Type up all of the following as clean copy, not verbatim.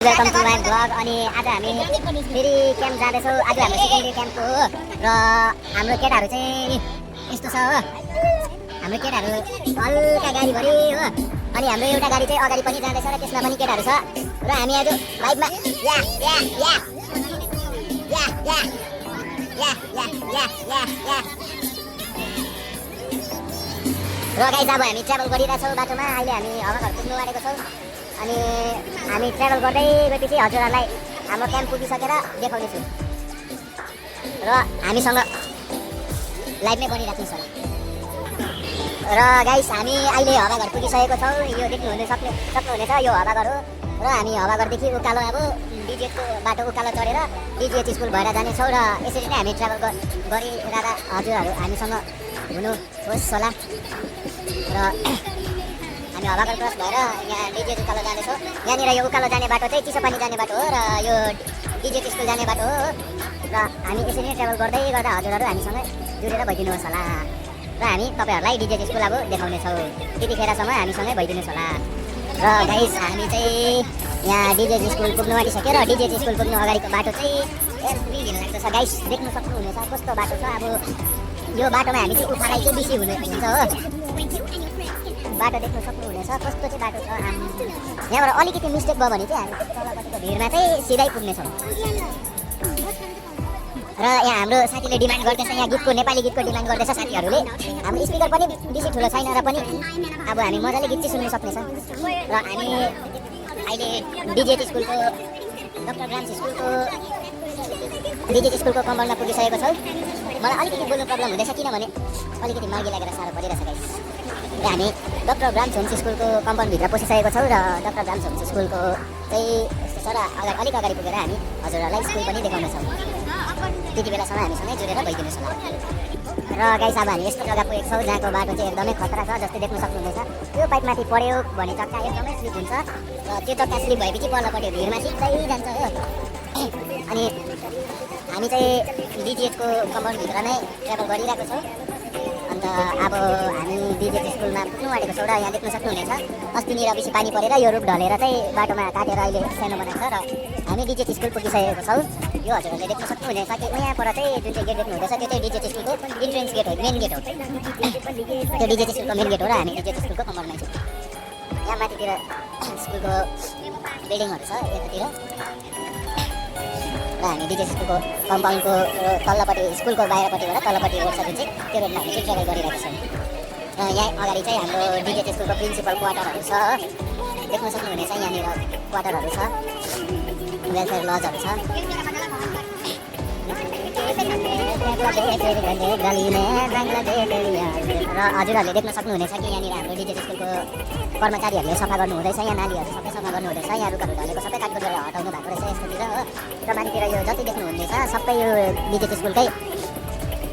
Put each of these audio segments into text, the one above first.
Welcome to my blog. अनि आज हामी फेरि क्याम्प जाँदैछौँ। आज हाम्रो सेकेन्ड डे क्याम्पको हो र हाम्रो केटाहरू चाहिँ यस्तो छ हो। हाम्रो केटाहरू हल्का गाडी भरि हो। अनि हाम्रो एउटा गाडी चाहिँ अगाडि पनि जाँदैछ र त्यसमा पनि केटाहरू छ र हामी आज बाइकमा या या या या या या या या या या र गाइस अब हामी ट्राभल गरिरहेछौँ बाटोमा। अहिले हामी हावाघर पुग्नु आँटेको छौँ। अनि हामी ट्राभल गर्दै गएपछि हजुरहरूलाई हाम्रो क्याम्प पुगिसकेर देखाउनेछु र हामीसँग लाइभमै बनिराख्नुहोस् होला। र गाइस हामी अहिले हावाघर पुगिसकेको छौँ। यो सक्नुहुनेछ यो हावाघर हो र हामी हावाघरदेखि उकालो अब डिजिएचको बाटो उकालो चढेर डिजिएच स्कुल भएर जानेछौँ र यसरी नै हामी ट्राभल गरिरहँदा हजुरहरू हामीसँग हुनुहोस् होला। र हामी हावाघर क्रस भएर यहाँ डिजिएच उकालो जाँदैछौँ। यहाँनिर यो उकालो जाने बाटो चाहिँ चिसोपानी जाने बाटो हो र यो डिजिएच स्कुल जाने बाटो हो र हामी यसरी नै ट्राभल गर्दै गर्दा हजुरहरू हामीसँग जुरेर भइदिनुहोस् होला र हामी तपाईँहरूलाई डिजिएच स्कुल अब देखाउनेछौँ। त्यतिखेरसम्म हामीसँगै भइदिनुहोस् होला। र गाइस हामी चाहिँ यहाँ डिजिएच स्कुल पुग्नु आँटिसक्यो र डिजिएच स्कुल पुग्नु अगाडिको बाटो चाहिँ हेभी घिनलाग्दो छ। गाइस देख्नु सक्नुहुनेछ कस्तो बाटो छ। अब यो बाटोमा हामी चाहिँ उफाइ चाहिँ बेसी हुन्छ हो। बाटो देख्नु सक्नुहुनेछ कस्तो चाहिँ बाटो छ। यहाँबाट अलिकति मिस्टेक भयो भने चाहिँ हामी तलपट्टिको भिडमा चाहिँ सिधै पुग्नेछौँ। र यहाँ हाम्रो साथीले डिमान्ड गर्दैछ, यहाँ गीतको नेपाली गीतको डिमान्ड गर्दैछ साथीहरूले। हाम्रो स्पिकर पनि बेसी ठुलो छैन र पनि अब हामी मजाले गीत चाहिँ सुन्नु सक्नेछ। र हामी अहिले डिजिएच स्कुलको डक्टर ग्राम्स स्कुलको डिजिएच स्कुलको कम्पाउन्डमा पुगिसकेको छौँ। मलाई अलिकति बोल्नु प्रब्लम हुँदैछ किनभने अलिकति मार्गी लागेर साह्रो परिरहेछ गाइस। र हामी डक्टर ग्राम्स होम्स स्कुलको कम्पाउन्डभित्र पसिसकेको छौँ र डक्टर ग्राम्स होम्स स्कुलको चाहिँ यस्तो छ र अलिक अगाडि पुगेर हामी हजुरहरूलाई स्कुल पनि देखाउनेछौँ। त्यति बेलासम्म हामीसँगै जुरेर भइदिनुहोस् होला। र गाइस अब हामी यस्तो जग्गा पुगेको छौँ जहाँको बाटो चाहिँ एकदमै खतरा छ। जस्तै देख्न सक्नुहुनेछ यो पाइपमाथि पऱ्यो भने चक्का एकदमै स्लिप हुन्छ र त्यो चक्का स्लिप भएपछि पल्लोपट्टि भिडमा सिधै जान्छ हो। अनि हामी चाहिँ डिजिएचको कम्पाउन्डभित्र नै ट्राभल गरिरहेको छौँ। अन्त अब हामी डिजिएच स्कुलमा पुग्नु आँटेको छौँ र यहाँ देख्न सक्नुहुनेछ अस्तिनिर बेसी पानी परेर यो रुख ढलेर चाहिँ बाटोमा काटेर अहिले सानो बनाएको छ र हामी डिजिएच स्कुल पुगिसकेको छौँ। यो हजुरहरूले देख्न सक्नुहुनेछ कि यहाँ पर चाहिँ जुन चाहिँ गेट देख्नुहुँदैछ त्यो चाहिँ डिजिएच स्कुलको इन्ट्रेन्स गेट हो, मेन गेट हो। त्यो डिजिएच स्कुलको मेन गेट हो र हामी डिजिएच स्कुलको कम्पाउन्डमा छौँ। यहाँ माथितिर स्कुलको बिल्डिङहरू छ यतातिर र हामी डिजिएच स्कुलको कम्पाउन्डको तल्लोपट्टि स्कुलको बाहिरपट्टिबाट तल्लोपट्टि रोड छ जुन चाहिँ त्यो रोडमा हामी चाहिँ ट्राभल गरिरहेको छौँ। र यहाँ अगाडि चाहिँ हाम्रो डिजिएच स्कुलको प्रिन्सिपल क्वार्टरहरू छ देख्न सक्नुहुनेछ। यहाँनिर क्वार्टरहरू छ, वेलफेयर लजहरू छ। र हजुरहरूले देख्न सक्नुहुनेछ कि यहाँनिर हाम्रो डिजिएच स्कुलको कर्मचारीहरूले सफा गर्नु हुँदैछ। यहाँ नालीहरू सबै सफा गर्नु हुँदैछ। यहाँ रुखहरू ढलेको सबै काटकुटहरू हटाउनु भएको रहेछ यस्तोतिर हो। र माथितिर यो जति देख्नुहुनेछ सबै यो डिजिएच स्कुलकै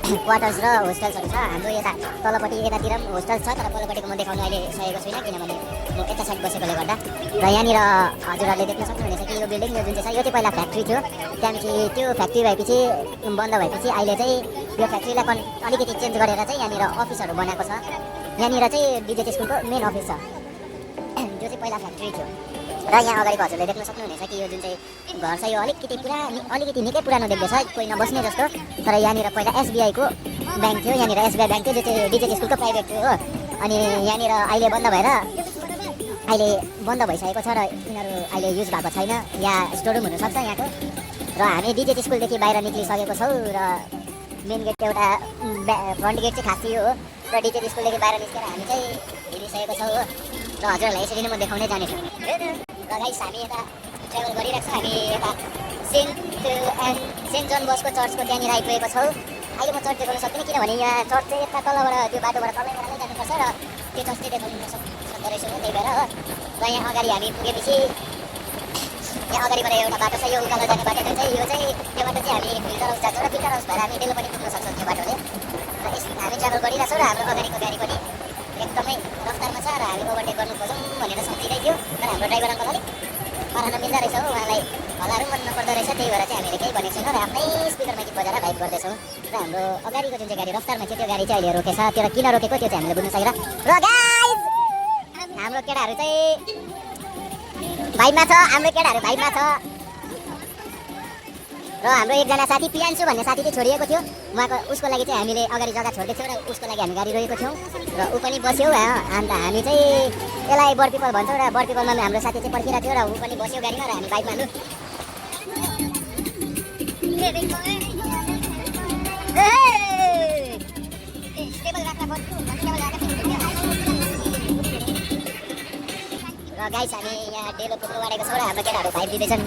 क्वार्टर्स र होस्टेल्सहरू छ। हाम्रो यता तलपट्टि यतातिर पनि होस्टेल छ तर पल्लोपट्टिको म देखाउनु अहिले सकेको छुइनँ किनभने म यता साइड बसेकोले गर्दा। र यहाँनिर हजुरहरूले देख्न सक्नुहुनेछ कि यो बिल्डिङ यो जुन चाहिँ छ यो चाहिँ पहिला फ्याक्ट्री थियो। त्यहाँपछि त्यो फ्याक्ट्री भएपछि बन्द भएपछि अहिले चाहिँ यो फ्याक्ट्रीलाई अलिकति चेन्ज गरेर चाहिँ यहाँनिर अफिसहरू बनाएको छ। यहाँनिर चाहिँ डिजिएच स्कुलको मेन अफिस छ जो चाहिँ पहिला फ्याक्ट्री थियो। र यहाँ अगाडिको हजुरले देख्न सक्नुहुनेछ कि यो जुन चाहिँ घर छ यो अलिकति निकै पुरानो देख्दैछ, कोही नबस्ने जस्तो। तर यहाँनिर पहिला एसबिआईको ब्याङ्क थियो। यहाँनिर एसबिआई ब्याङ्क थियो जो चाहिँ डिजिएच स्कुलको प्राइभेट थियो हो। अनि यहाँनिर अहिले बन्द भइसकेको छ र यिनीहरू अहिले युज भएको छैन। यहाँ स्टोर रुम हुनसक्छ यहाँको। र हामी डिजिएच स्कुलदेखि बाहिर निक्लिसकेको छौँ र मेन गेट एउटा फ्रन्ट गेट चाहिँ खास यो हो। र डिजिएच स्कुलदेखि बाहिर निस्केर हामी चाहिँ हिँडिसकेको छौँ हो। र हजुरहरूलाई यसरी नै म देखाउनै जानेछु। र गाइस हामी यता ट्राभल गरिरहेको छौँ। हामी यता सेन्ट जन बसको चर्चको त्यहाँनिर आइपुगेको छौँ। अहिले म चर्च देखाउन सक्दिनँ किनभने यहाँ चर्च चाहिँ यता तलबाट त्यो बाटोबाट तलैबाट नै जानुपर्छ र त्यो चर्च चाहिँ देखाउनु सक्दो रहेछ त्यही भएर हो। र यहाँ अगाडि हामी पुगेपछि यहाँ अगाडिबाट एउटा बाटो छ यो उकालो जाने बाटो चाहिँ यो बाटो चाहिँ हामी फिल्टर हाउस जान्छौँ र फिल्टर हाउस भएर हामी डेलो पनि पुग्न सक्छौँ त्यो बाटोले। र हामी ट्राभल गरिरहेको छौँ र हाम्रो अगाडिको गाडी पनि एकदमै रफ्तारमा छ र हामी ओभरटेक गर्नु खोजौँ भनेर सम्झिँदै थियो। तर हाम्रो ड्राइभर अङ्कल अलिक पारान मिल्दो रहेछ हो, उहाँलाई हल्लाहरू मन नपर्दो रहेछ। त्यही भएर चाहिँ हामीले केही भनेको छैनौँ र आफ्नै स्पिकरमा गीत बजाएर भाइब गर्दैछौँ। र हाम्रो अगाडिको जुन चाहिँ गाडी रफ्तारमा थियो त्यो गाडी चाहिँ अहिले रोकेछ। त्यो किन रोकेको त्यो चाहिँ हामीले बुझ्नु सकेन। र गाइस हाम्रो केटाहरू चाहिँ भाइबमा छ हाम्रो केटाहरू भाइबमा छ र हाम्रो एकजना साथी पियान्सु भन्ने साथी चाहिँ छोडिएको थियो उहाँको उसको लागि चाहिँ हामीले अगाडि जग्गा छोड्दै थियौँ र उसको लागि हामी गाडी रोकेको थियौँ र ऊ पनि बस्यो अन्त हामी चाहिँ यसलाई बरपिपल भन्छौँ र बरपिपलमा हाम्रो साथी चाहिँ पर्खिरहेको थियो र ऊ पनि बस्यो गाडीमा र हामी बाइकमा हाल्नु र गाइस हामी यहाँ डेलो पुग्नु आँटेको छौँ र हाम्रो केटाहरू भाइब दिँदैछन्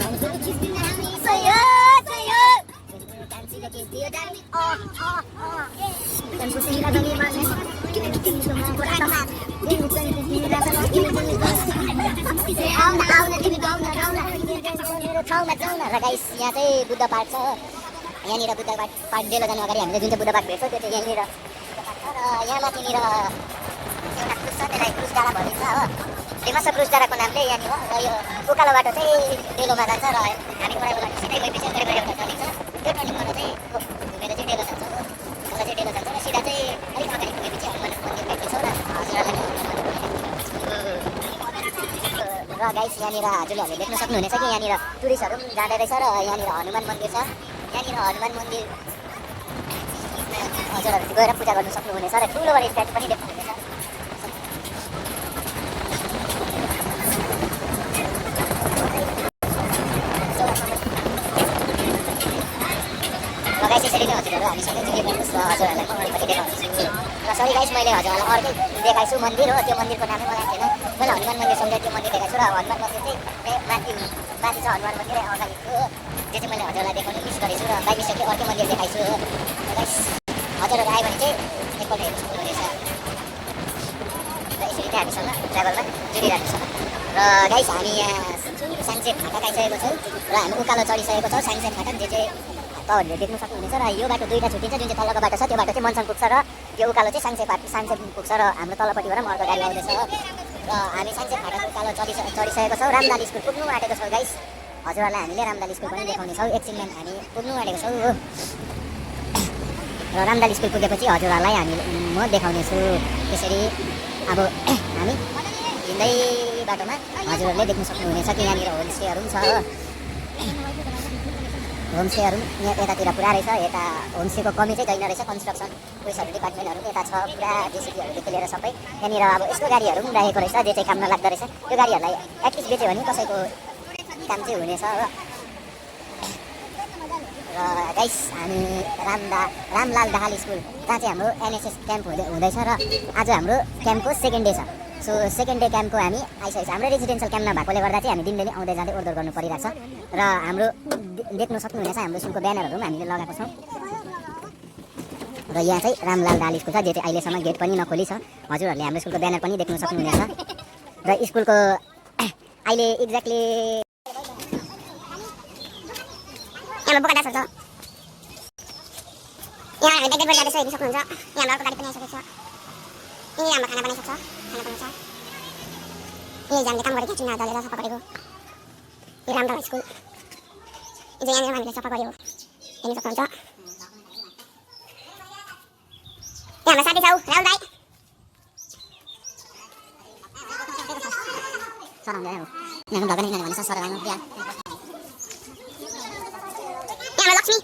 र गाइस यहाँ चाहिँ बुद्ध पार्क छ यहाँनिर बुद्ध पार्क डेलो जानु अगाडि हामीले जुन चाहिँ बुद्ध पार्क भेट्छौँ त्यो चाहिँ यहाँनिर र यहाँ माथिनिर एउटा क्रुज छ त्यसलाई क्रुज डाँडा भनिन्छ हो फेमस छ क्रुज डाँडाको नामले यहाँनिर र यो उकालो बाटो चाहिँ डेलोमा जान्छ र हामी पढाइको बाटो सिधै गएपछि एउटा टर्निङ छ त्यो टर्निङबाट चाहिँ घुमेर चाहिँ डेलो जान्छ हो तल चाहिँ डेलो जान्छ र सिधा चाहिँ अलिक अगाडि पुगेपछि हनुमान मन्दिर भेट्नेछौँ र हजुरहरूलाई र गाइस यहाँनिर हजुरहरूले देख्न सक्नुहुनेछ कि यहाँनिर टुरिस्टहरू पनि जाँदै रहेछ र यहाँनिर हनुमान मन्दिर छ यहाँनिर हनुमान मन्दिर हजुरहरू गएर पूजा गर्नु सक्नुहुनेछ र ठुलो बडे स्ट्याचु पनि देख्नुहुनेछ गाइस यसरी नै हजुरहरू हामीसँग जोडिए भन्नुहोस् र हजुरहरूलाई म अगाडिपट्टि देखाउँछु र सरी गाइस मैले हजुरहरूलाई अर्कै देखाइछु मन्दिर हो त्यो मन्दिरको नामै मलाई थिएन मैले हनुमान मन्दिर सम्झेर त्यो मन्दिर देखाएको छु र हनुमान मन्दिर चाहिँ माथि छ हनुमान मन्दिर अगाडिको हो त्यो चाहिँ मैले हजुरलाई देखाउनु मिस गरेछु र बाइ मिस्टेकले अर्कै मन्दिर देखाइछु हो गाइस हजुरहरू आयो भने चाहिँ एकपल्ट हेर्नु सक्नुहुनेछ र यसरी चाहिँ हामीसँग ट्राभलमा जोडिरहेको छ र गाइस हामी यहाँ साङ्से फाटक आइसकेको छौँ र हामी उकालो चढिसकेको छौँ साङ्से फाटक जे चाहिँ तपाईँहरूले देख्न सक्नुहुनेछ र यो बाटो दुईवटा छुट्टिन्छ जुन चाहिँ तलको बाटो छ त्यो बाटो चाहिँ मनसन पुग्छ र त्यो उकालो चाहिँ साङ्से पुग्छ र हाम्रो तलपट्टिबाट अर्को गाडी आउँदैछ र हामी साङ्से फाटक उकालो चढिसकेको छौँ रामदाल स्कुल पुग्नु आँटेको छौँ गाइस हजुरहरूलाई हामीले रामदाल स्कुल पनि देखाउनेछौँ एकछिनमा हामी पुग्नु आँटेको छौँ हो र रामदाल स्कुल पुगेपछि हजुरहरूलाई म देखाउनेछु त्यसरी अब हामी हिँड्दै बाटोमा हजुरहरूले देख्न सक्नुहुनेछ कि यहाँनिर होमस्टेहरू पनि छ हो होमस्टेहरू यहाँ यतातिर पुरा रहेछ यता होमस्टेको कमी चाहिँ छैन रहेछ कन्स्ट्रक्सन उयसहरू डिपार्टमेन्टहरू यता छ पुरा जेसिपीहरूदेखि लिएर सबै यहाँनिर अब यस्तो गाडीहरू पनि राखेको रहेछ जे चाहिँ काम नलाग्दो रहेछ त्यो गाडीहरूलाई एटलिस्ट बेच्यो भने कसैको काम चाहिँ हुनेछ हो र गाइस हामी रामलाल दाहाल स्कुल जहाँ चाहिँ हाम्रो एनएसएस क्याम्प हुँदैछ र आज हाम्रो क्याम्पको सेकेन्ड डे छ सो सेकेन्ड डे क्याम्पको हामी आइसकेको छ हाम्रो रेजिडेन्सियल क्याम्प नभएकोले गर्दा चाहिँ हामी दिनदिनै आउँदै जाँदै ओर्दर गर्नु परिरहेको छ र हाम्रो देख्न सक्नुहुनेछ हाम्रो स्कुलको ब्यानरहरू पनि हामीले लगाएको छौँ र यहाँ चाहिँ रामलाल दाहाल स्कुल छ जे चाहिँ अहिलेसम्म गेट पनि नखोली छ हजुरहरूले हाम्रो स्कुलको ब्यानर पनि देख्न सक्नुहुनेछ र स्कुलको अहिले एक्ज्याक्टली यहाँ बोका डान्सहरू छ यहाँ हामी डेट जाँदैछ हेर्न सक्नुहुन्छ यहाँ हाम्रो अर्को गाडी पनि आइसकेको छ यहीँ हाम्रो खाना बनाइसक्छ खाना बनाउँछ यही हामीले काम गरेको चुनाव दलेर सफा गरेको यो रामदाल स्कुल यो चाहिँ यहाँनिर हामीले सफा गऱ्यो हेर्न सक्नुहुन्छ यहाँ हाम्रो साथी छौ राहुल दाई सराउँदै हो यहाँको ढल्का नै भन्छ सर राम्रो यहाँ हाम्रो लक्ष्मी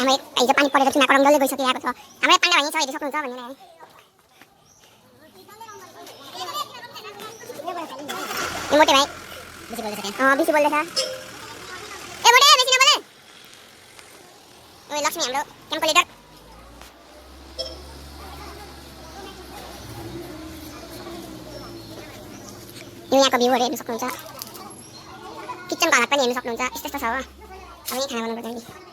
हाम्रो हिजो पानी परेर चुनाको रङ डल्लै गइसकिरहेको छ हाम्रो पाण्डा भाइ छ हेर्न सक्नुहुन्छ भनेर यो मोटे भाइ बेसी बोल्दैछ बेसी बोल्दैछ ए मोटे बेसी नबोले ओइ लक्ष्मी हाम्रो क्याम्पको लिडर यो यहाँको भ्यूहरू हेर्न सक्नुहुन्छ किचनको हालत पनि हेर्न सक्नुहुन्छ यस्तो यस्तो छ हो अब यहीँ खाना बनाउनु पर्छ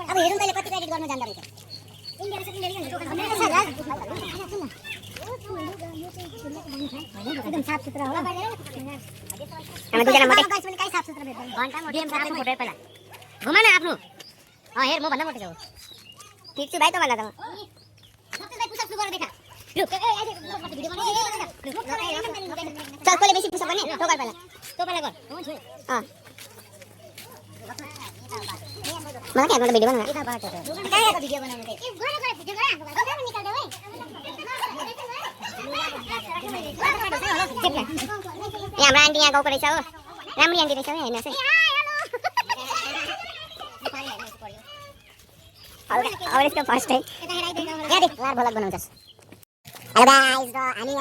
अब हेरौँ तैँले कति क्रेडिट गर्न जान्दो रहेछ एकदम साफ सुथरा हो हामी दुईजना मोटे गाइस पनि कहीँ साफ सुथरा भेट्दैन घन्टा मोटे आफ्नो फोटो पहिला घुमा न आफ्नो हेर म भन्दा मोटे छौ ठिक छु भाइ त भन्दा त म सबसे भाइ पुसअप गरेर देखा चल कसले बेसी पुसअप गर्ने तँ गर पहिला तँ पहिला गर मलाई क्या भिडियो बनाउनु यता बाटो भिडियो बनाउनु चाहिँ हाम्रो आन्टी यहाँ गाउँको रहेछ हो राम्रो आन्टी रहेछ होइन अब यसको फर्स्ट टाइम यहाँ देख लार भलक बनाउँछस् हेलो गाइस र हामी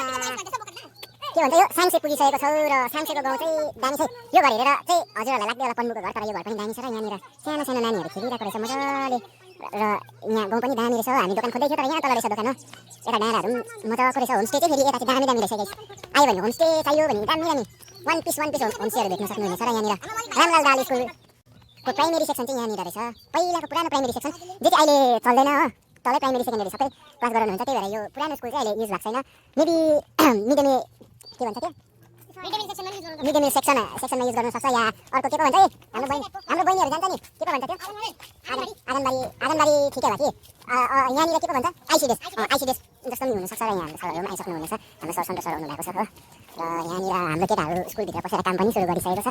के भन्छ यो साङ्से पुगिसकेको छौँ र साङ्सेको गाउँ चाहिँ दामी छ यो घर हेरेर चाहिँ हजुरहरूलाई लाग्दै होला पन्बुको घर तर यो घर पनि दामी छ र यहाँनिर सानो सानो नानीहरू खेलिरहेको रहेछ मजाले र यहाँ गाउँ पनि दामी रहेछ हामी दोकान खोज्दै थियो तर यहाँ तल रहेछ दोकान हो यता डाँडाहरू पनि मजाको रहेछ होमस्टे चाहिँ फेरि यता चाहिँ दामी दामी रहेछ गाइस आयो भने होमस्टे चाहियो भने दामी दामी वान पिस होमस्टेहरू भेट्न सक्नुहुनेछ र यहाँनिर रामलाल दाहाल स्कुलको प्राइमेरी सेक्सन चाहिँ यहाँनिर रहेछ पहिलाको पुरानो प्राइमेरी सेक्सन जो चाहिँ अहिले चल्दैन हो तलै प्राइमेरी सेकेन्डरी सबै क्लास गराउनुहुन्छ त्यही भएर यो पुरानो स्कुल चाहिँ अहिले युज भएको छैन मेबी मिड के भन्छ त्यो मिड डे मिल सेक्सनमा युज गर्नु सक्छ या अर्को के पो भन्छ हाम्रो बहिनीहरू जान्छ नि के पो भन्छ त्यो आँगनबारी ठिकै भयो कि यहाँनिर के पो भन्छ आइसिडिएस जस्तो पनि हुनसक्छ र यहाँ हाम्रो सरहरू पनि आइसक्नु हुनेछ हाम्रो सर सन्तोष सर आउनु भएको छ हो र यहाँनिर हाम्रो केटाहरू स्कुलभित्र पसेर काम पनि सुरु गरिसकेको छ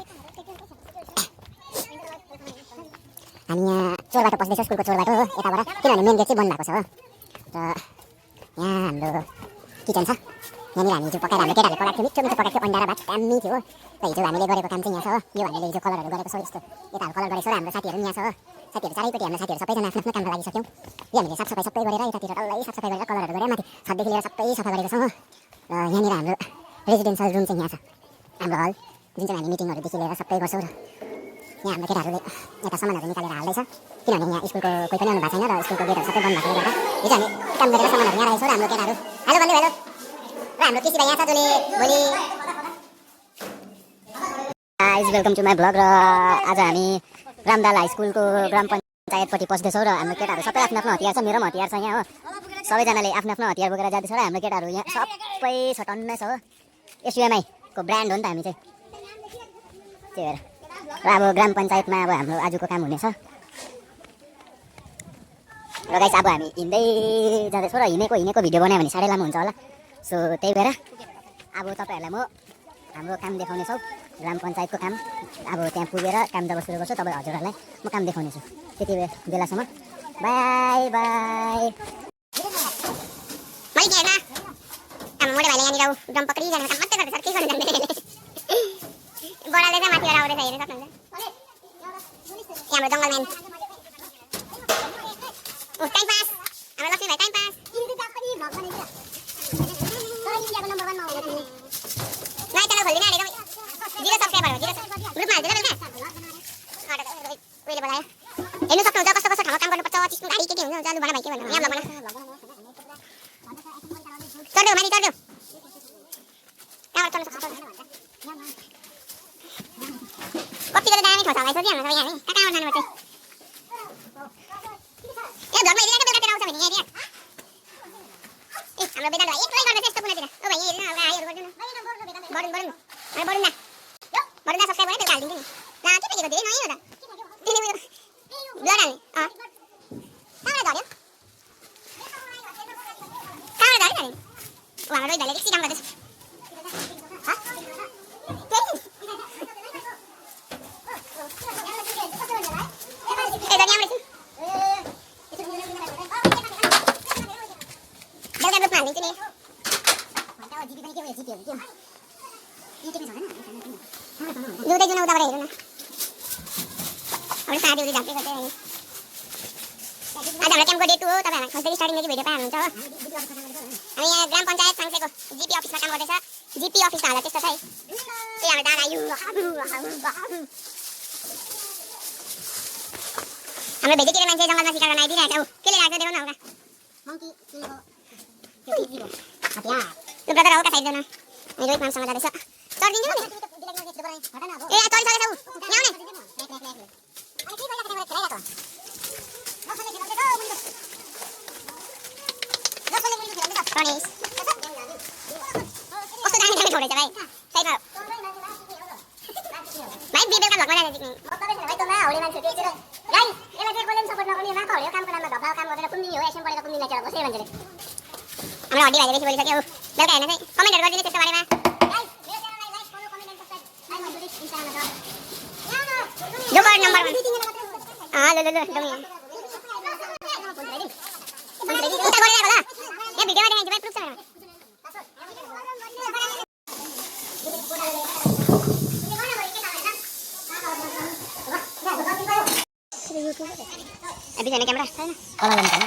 हामी यहाँ चोरबाटो पस्दैछौँ स्कुलको चोरबाटो हो यताबाट किनभने मेन गेट चाहिँ बन्द भएको छ हो र यहाँ हाम्रो किचन छ यहाँनिर हामी हिजो पकाएर हाम्रो केटाहरूले पकाएको थियो मिठो पकाएको थियो अन्डा र भात दामी थियो हो र हिजो हामीले गरेको काम चाहिँ यहाँ छ हो यो हामीले हिजो कलरहरू गरेको छ यस्तो यताहरू कलर गरेको छ र हाम्रो साथीहरू पनि यहाँ छ हो साथीहरू चारैपट्टि हाम्रो साथीहरू सबैजना आफ्नो आफ्नो काममा लागिसक्यौँ यो हामीले साफसफाइ सबै गरेर यतातिर डल्लै साफसफाइ गरेर कलरहरू गरेर माथि छतदेखि लिएर सबै सफा गरेको छौँ हो र यहाँनिर हाम्रो रेजिडेन्सियल रुम चाहिँ यहाँ छ हाम्रो हल जुन चाहिँ हामी मिटिङहरूदेखि लिएर सबै गर्छौँ र यहाँ हाम्रो केटाहरूले यता सामानहरू निकालेर हाल्दैछ किनभने यहाँ स्कुलको कोही पनि आउनु भएको छैन र स्कुलको गेटहरू सबै बन्द भएकोले गर्दा हिजो हामी काम गरेर सामानहरू यहाँ राखेको छौँ र हाम्रो केटाहरू हेलो भन्दै हेलो र हाम्रो कृषि भाइ यहाँ छ जसले भोलि guys welcome to my blog र आज हामी रामदाल हाई स्कुलको ग्राम पञ्चायतपट्टि पस्दैछौँ र हाम्रो केटाहरू सबै आफ्नो आफ्नो हतियार छ मेरो पनि हतियार छ यहाँ हो सबैजनाले आफ्नो आफ्नो हतियार बोकेर जाँदैछ र हाम्रो केटाहरू यहाँ सबै छटन्नै छ हो एसयुएमआईको ब्रान्ड हो नि त हामी चाहिँ त्यही भएर र अब ग्राम पञ्चायतमा अब हाम्रो आजको काम हुनेछ र गाइस अब हामी हिँड्दै जाँदैछौँ र हिँडेको भिडियो बनायो भने साह्रै लामो हुन्छ होला सो त्यही भएर अब तपाईँहरूलाई म हाम्रो काम देखाउनेछौँ ग्राम पञ्चायतको काम अब त्यहाँ पुगेर काम जब सुरु गर्छु तब हजुरहरूलाई म काम देखाउनेछु त्यति बेलासम्म बाई बाई मैले हेर्न हाम्रो मोडे भाइले यहाँनिर ड्रम पक्रिजाने काम मात्रै गर्दैछ केही गर्नु जान्दैन बडाले चाहिँ माथिबाट आउँदैछ हेर्न सक्नुहुन्छ हाम्रो जङ्गलम्यान टाइम पास हाम्रो लक्ष्मी भाइ टाइम पास नयाँ च्यानल खोलिदिन अरे जिरो सब्सक्राइबर हो ग्रुपमा हाल्दैन बेलुका उहिले बोलायो हेर्नु सक्नुहुन्छ कस्तो कस्तो ठाउँमा काम गर्नुपर्छ चिसको गाडी के हुन्छ लु भन भाइ के भन्नु यहाँ भन चढ्देऊ माथि चढ्देऊ कहाँबाट चढ्न सक्छ कतिको त दामी ठाउँ छ भाइ सोधिहाल्नु सबै हामी कहाँबाट जानुपर्छ ए घरमा हेरिरहेको बेलुकातिर आउँछ भने यहाँ ए हाम्रो बेदाल भाइ एक्लै गर्दैछ यस्तो कुनातिर ओ भाइ हेर्नु अब आइहरू गर्दैन बढ्नु सब्सक्राइब गरेर बेलुका हालिदिन्छु नि ला के पाकेको धेरै नयाँ हो त तिमीले उयो ब्लड हाल्ने कहाँबाट झऱ्यो हाम्रो रोहित भाइले एकछिन काम गर्दैछ दुधै जुन उताबाट हेर्नु न अब साथीहरू झाँक्री गर्दै होइन आज हाम्रो क्याम्पको डे 2 हो तपाईँ फर्स्ट स्टार्टिङदेखि भिडियो पाइहाल्नुहुन्छ हो हामी यहाँ ग्राम पञ्चायत साङ्सेको जिपी अफिसमा काम गर्दैछ जिपी अफिस त हाल त्यस्तो छ है त्यही हाम्रो दादा हाम्रो भेजिटेरियन मान्छे जङ्गलमा शिकार गर्न आइदिरहेको छ केले राख्छ देखाउन हल्का त्यो ब्रदर हल्का साइड जान हामी रोहित मामसँग जाँदैछ चढिदिन्छु नि ए चढिसकेछ ऊ ल्याउने गणेश भाइ बेलुका भ्लगमा जाने म तपाईँ भाइ तँलाई हाउडे मान्छे के चाहिँ गाइस यसलाई चाहिँ कसैले सपोर्ट नगर्ने माका हाउडे कामको नाममा धप्पा काम गरेर कुम्दिनी हो एसएम पढेर कुम्दिनी चढ बसेर मान्छेले हाम्रो हड्डी भाइले बेसी बोलिसक्यो बेलुका हेर्न चाहिँ कमेन्टहरु गरिदिनु त्यसको बारेमा गाइस मेरो च्यानललाई like follow comment and subscribe भाइ म जुडिस इन्स्टाग्राममा छ जोकर नम्बर 1 ल ल ल डमी उता गरेर होला यहाँ भिडियोमा देखाइन्छ भाइ प्रुफ छ मेरोमा अभी जाने क्यामेरा छैन कला गर्नु छैन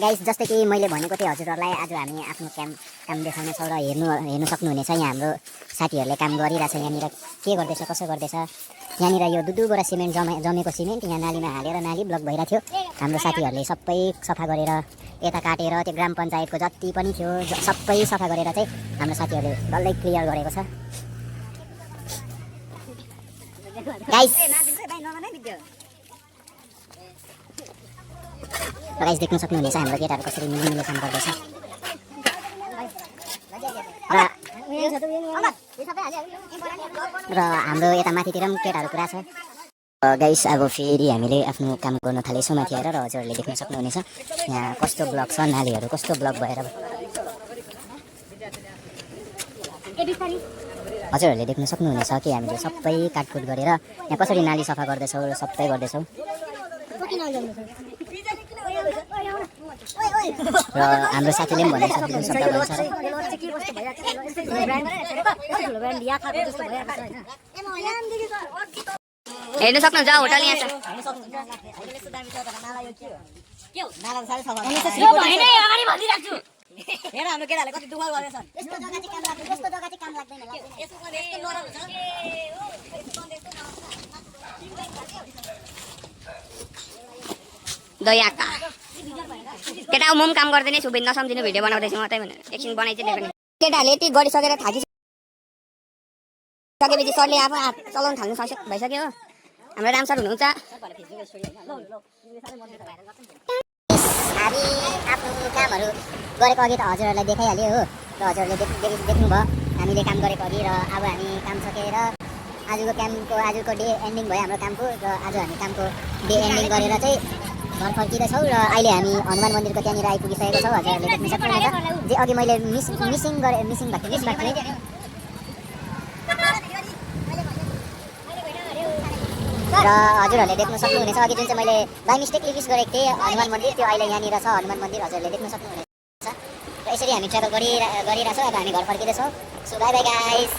गाइस जस्तै कि मैले भनेको थिएँ हजुरहरूलाई आज हामी आफ्नो काम देखाउनेछौँ र हेर्नु सक्नुहुनेछ यहाँ हाम्रो साथीहरूले काम गरिरहेछ यहाँनिर के गर्दैछ कसो गर्दैछ यहाँनिर यो दुधु बोरा सिमेन्ट जमेको सिमेन्ट यहाँ नालीमा हालेर नाली ब्लक भइरहेको थियो हाम्रो साथीहरूले सबै सफा गरेर यता काटेर त्यो ग्राम पञ्चायतको जति पनि थियो सबै सफा गरेर चाहिँ हाम्रो साथीहरूले डल्लै क्लियर गरेको छ गाइस देख्न सक्नुहुनेछ हाम्रो केटाहरू कसरी मिलेमिले काम गर्दैछ र हाम्रो यता माथितिर पनि केटाहरू पुरा छ गाइस अब फेरि हामीले आफ्नो काम गर्न थालेछौँ माथि आएर र हजुरहरूले देख्न सक्नुहुनेछ यहाँ कस्तो ब्लक छ नालीहरू कस्तो ब्लक भएर हजुरहरूले देख्न सक्नुहुनेछ कि हामीले सबै काटकुट गरेर यहाँ कसरी नाली सफा गर्दैछौँ र सबै गर्दैछौँ र हाम्रो साथीले पनि भनेको हेर्नु सक्नुहुन्छ होटल यहाँ छ हेर हाम्रो केटाले कति दुःख गरेछन् यस्तो जग्गा चाहिँ काम लाग्दैन दयाका केटा म पनि काम गर्दैन छु नसम्झिनु भिडियो बनाउँदैछु मात्रै भनेर एकछिन बनाइ चाहिँ ल्याउने केटाहरूले यति गरिसकेर थाकिसकेपछि सरले आफू हात चलाउनु थाल्नु भइसक्यो हो हाम्रो राम सर हुनुहुन्छ हामी आफ्नो कामहरू गरेको अघि त हजुरहरूलाई देखाइहाल्यो हो र हजुरहरूले देख्नुभयो हामीले काम गरेको अघि र अब हामी काम सकेर आजको डे एन्डिङ भयो हाम्रो कामको र आज हामी कामको डे एन्डिङ गरेर चाहिँ घर फर्किँदैछौँ र अहिले हामी हनुमान मन्दिरको त्यहाँनिर आइपुगिसकेको छौँ हजुरहरूले देख्न सक्नुहुन्छ जे अघि मैले मिसिङ भएको थिएँ र हजुरहरूले देख्न सक्नुहुनेछ अघि जुन चाहिँ मैले बाई मिस्टेकली मिस गरेको थिएँ हनुमान मन्दिर त्यो अहिले यहाँनिर छ हनुमान मन्दिर हजुरहरूले देख्न सक्नुहुनेछ र यसरी हामी ट्राभल गरिरहेछौँ अब हामी घर फर्किँदैछौँ सो बाई बाई गाइस